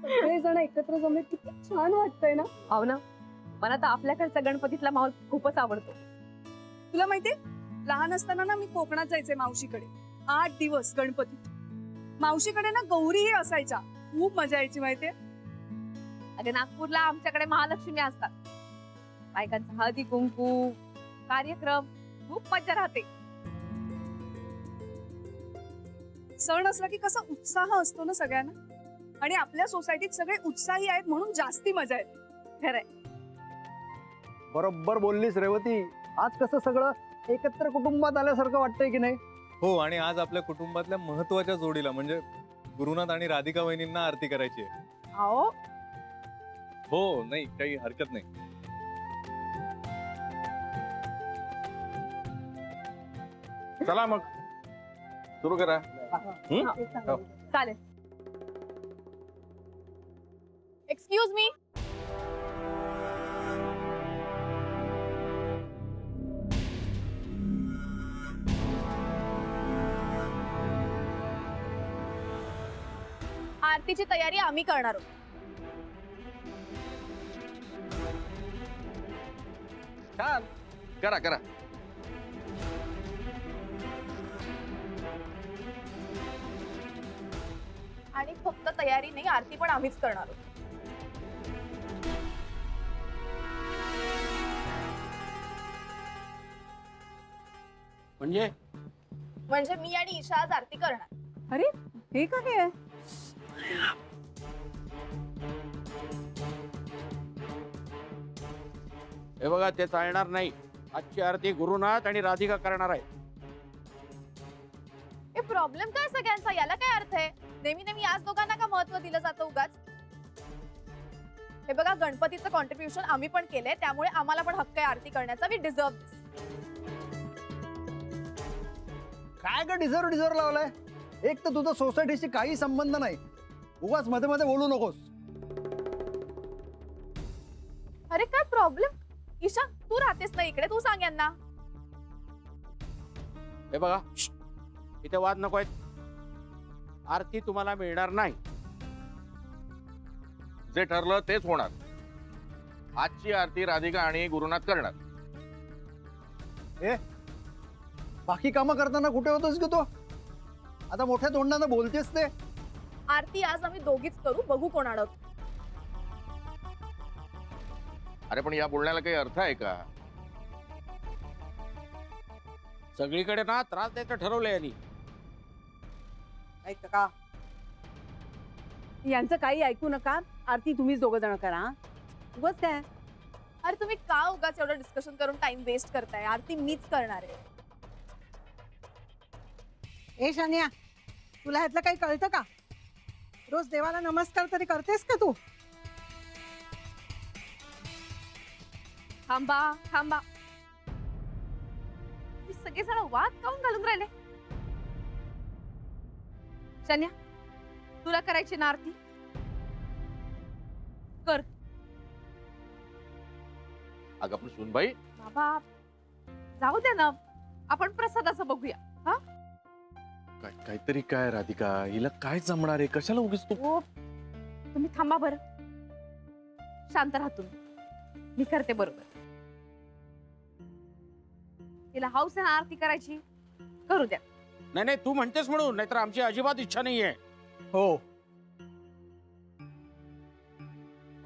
सगळे जण एकत्र जमले किती छान वाटतंय ना. हो ना, मला तर आपल्याकडचा गणपतीतला माहोल खूपच आवडतो. तुला माहितीये लहान असताना ना मी कोकणात जायचे मावशीकडे 8 दिवस गणपतीत. मावशीकडे ना गौरीही असायच्या. खूप मजा यायची माहितीये. अगं नागपूरला आमच्याकडे महालक्ष्मी असतात. बायकांचा हळदी कुंकू कार्यक्रम, खूप मजा राहते. सण असला की कसा उत्साह असतो ना सगळ्यांना. आणि आपल्या सोसायटीत सगळे उत्साही आहेत म्हणून जास्ती मजा येते. खरंय. बरोबर बोललीस रेवती. आज कसं सगळं एकत्र कुटुंबात आल्यासारखं वाटतंय की नाही? हो, आणि आज आपल्या कुटुंबातल्या महत्वाच्या जोडीला म्हणजे गुरुनाथ आणि राधिका वहिनींना आरती करायची आहे. अहो हो, नाही काही हरकत नाही. चला मग सुरू करा. हो. चालेल. Excuse me. आरतीची तयारी आम्ही करणार आहोत. छान, करा करा. आणि फक्त तयारी नाही, आरती पण आम्हीच करणार आहोत. म्हणजे मी आणि ईशा आज आरती करणार. अरे हे का काय? हे बघा, ते चालणार नाही. आजची आरती गुरुनाथ आणि राधिका करणार आहे. हे प्रॉब्लेम काय सगळ्यांचा? याला काय अर्थ आहे? नेहमी नेहमी याच दोघांना का महत्व दिलं जातं उगाच? हे बघा, गणपतीचं कॉन्ट्रीब्युशन आम्ही पण केलंय, त्यामुळे आम्हाला पण हक्क आहे आरती करण्याचा. वी डिझर्व दिस. काय का डिझर्व लावलाय? एक तर तुझा सोसायटीशी काही संबंध नाही. उगाच मध्ये मध्ये बोलू नकोस. अरे काय प्रॉब्लेम? ईशा, तू राहतेस ना इकडे, तू सांग यांना. हे बघा, इथे वाद नको आहेत. आरती तुम्हाला मिळणार नाही. जे ठरलं तेच होणार. आजची आरती राधिका आणि गुरुनाथ करणार. बाकी कामं करताना कुठे होतोस ग तू? आता मोठ्या तोंडानं बोलतेस ते. आरती आज आम्ही दोघीच करू, बघू कोण अडवतं. अरे पण या बोलण्याला काही अर्थ आहे का? सगळीकडे ना त्रास द्यायचं ठरवलंय यांनी. ऐकतं का? यांचं काही ऐकू नका. आरती तुम्हीच दोघं जण करा. उगाच काय? अरे तुम्ही का उगाच एवढं डिस्कशन करून टाइम वेस्ट करताय? आरती मीच करणार आहे. ए शान्या, तुला ह्यातलं काही कळतं का? रोज देवाला नमस्कार तरी करतेस का तू? थांबा थांबा. सगळे जण वाद काऊन घालून राहिले? शन्या, तुला करायची ना आरती? कर. अगं पण सुनबाई, बाबा जाऊ दे ना, आपण प्रसादाचं बघूया. हा काहीतरी काय राधिका, हिला काय जमणार आहे? कशाला उगीच तू? ओ, तुम्ही थांबा बरं. शांत राहा तुम्ही. मी करते बरोबर. तिला हौस आहे ना आरती करायची, करू द्या. नाही नाही, तू म्हणतेस म्हणून, नाहीतर आमची अजिबात इच्छा नाहीये. हो,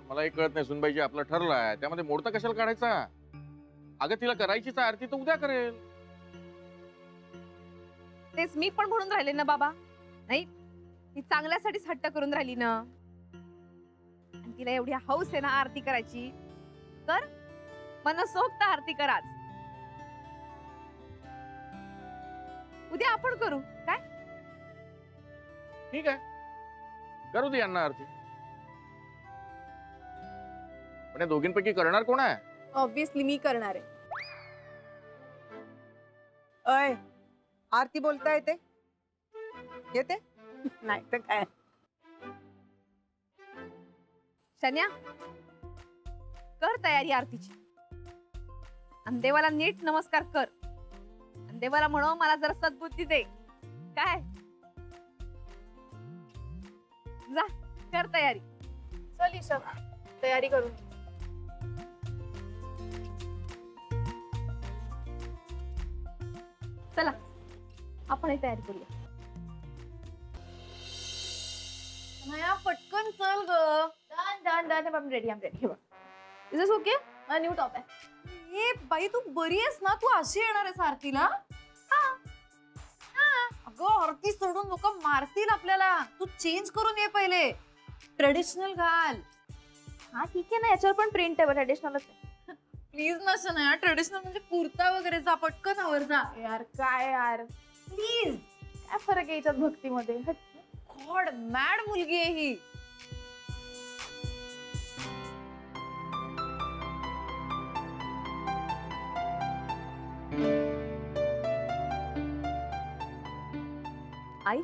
मला एक कळत नाही सुनबाई, जे आपलं ठरलं आहे त्यामध्ये मोडता कशाला काढायचा? अगं तिला करायचीच आहे आरती तर उद्या करेल. तेच मी पण म्हणून राहिले ना बाबा. नाही, ती चांगल्यासाठीच हट्ट करून राहिली ना. आणि तिला एवढी हौस आहे ना आरती करायची, तर मनसोक्त आरती कराच. उद्या आपण करू काय? ठीक आहे, करू दे यांना आरती. पण या दोघींपैकी करणार कोण आहे? ऑब्विसली मी करणार आहे. अय, आरती बोलता येते? येते? नाही तर काय. शन्या, कर तयारी आरतीची. आणि देवाला नीट नमस्कार कर. आणि देवाला म्हणो मला जरा सद्बुद्धी दे. काय? जा, कर तयारी. चल ईशा तयारी करून चला आपणही तयारी करूया. नया पटकन चल ग. Done done done. रेडी आम रेडी. Is this okay? माझा न्यू टॉप आहे. ए बाई तू बरी आहेस ना? तू अशी येणार आहेस आरतीला? अगं आरती सोडून लोक मारतील आपल्याला. तू चेंज करून ये पहिले. ट्रेडिशनल घाल. हा ठीक आहे ना, याच्यावर पण प्रिंट आहे ट्रेडिशनलच आहे. प्लीज नसं ना ट्रेडिशनल म्हणजे कुर्ता वगैरे जा पटकन आवर जा. यार काय यार, प्लीज. काय फरक आहे याच्यात भक्तीमध्ये? गॉड मॅड मुलगी आहे ही. आई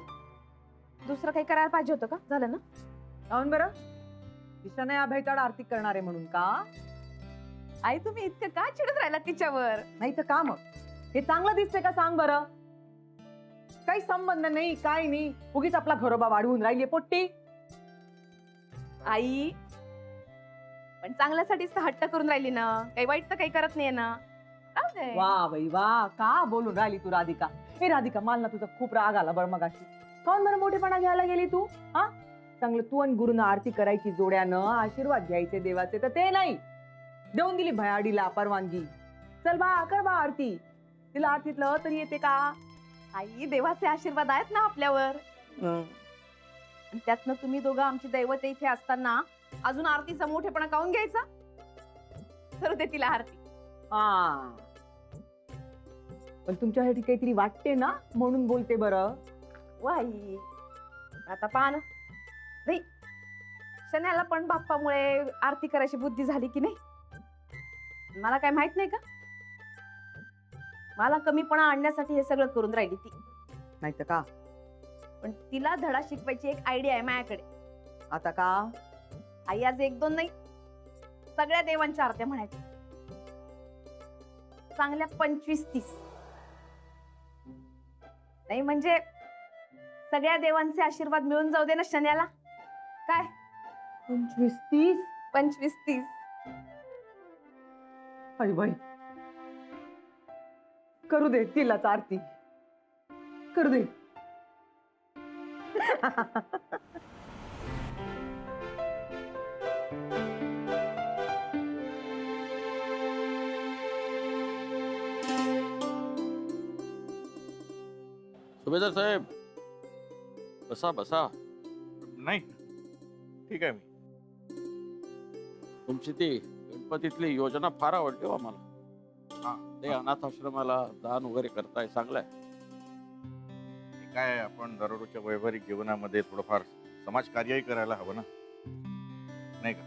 दुसरं काही करायला पाहिजे होतं का? झालं ना? जाऊन बरं ईशाने या भेटाड आरती करणार आहे म्हणून का? आई तुम्ही इतकं का चिडत राहिला तिच्यावर? नाही तर का मग? हे चांगलं दिसतंय का सांग बरं? काही संबंध नाही काय नाही, उगीच आपला घरोबा वाढवून राहिली पोट्टी. आई पण चांगल्यासाठीच तर हट्ट करून राहिली ना, काही वाईट तर काही करत नाहीये ना. राहू दे. वा बाई वा, का बोलून राहिली तू राधिका? हे राधिका मला ना तुझा खूप राग आला बरं मगाशी. कोण बरं मोठेपणा घ्यायला गेली तू? हा चांगलं तू आणि गुरुनं आरती करायची जोड्यानं, आशीर्वाद घ्यायचे देवाचे, तर ते नाही. देऊन दिली भयाडीला परवानगी. चल बा कर बा आरती. तिला आरतीतलं तरी येते का? आई देवाचे आशीर्वाद आहेत ना आपल्यावर. आणि त्यातनं तुम्ही दोघं आमची दैवत इथे असताना अजून आरतीचा मोठेपणा काऊन घ्यायचा? करू दे तिला आरती. हा पण तुमच्यासाठी काहीतरी वाटते ना म्हणून बोलते बरं. वाई आता पान नाही, शन्याला पण बाप्पामुळे आरती करायची बुद्धी झाली की नाही? मला काय माहित नाही का? मला कमीपणा आणण्यासाठी हे सगळं करून राहिली ती. नाही तर का? पण तिला धडा शिकवायची एक आयडिया आहे माझ्याकडे. आता का? आई आज 1-2 नाही, सगळ्या देवांच्या आरत्या म्हणायच्या. चांगल्या 25-30 नाही म्हणजे सगळ्या देवांचे आशीर्वाद मिळून जाऊ दे ना शन्याला. काय 25-30? 25-30 अरे बाई, करू दे तिलाच आरती करू दे. सुभेदार साहेब बसा बसा. नाही ठीक आहे. मी तुमची ती गणपतीतली योजना फार आवडली हो आम्हाला. हा. ते अनाथ आश्रमाला दान वगैरे करताय, चांगलं आहे. हे काय आपण दररोजच्या वैवाहिक जीवनामध्ये थोडंफार समाजकार्यही करायला हवं ना, नाही का?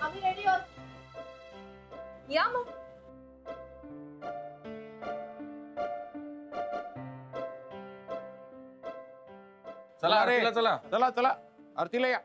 आम्ही रेडी आहोत. या मग. चला अरे. आरतीला चला, चला चला आरतीला या.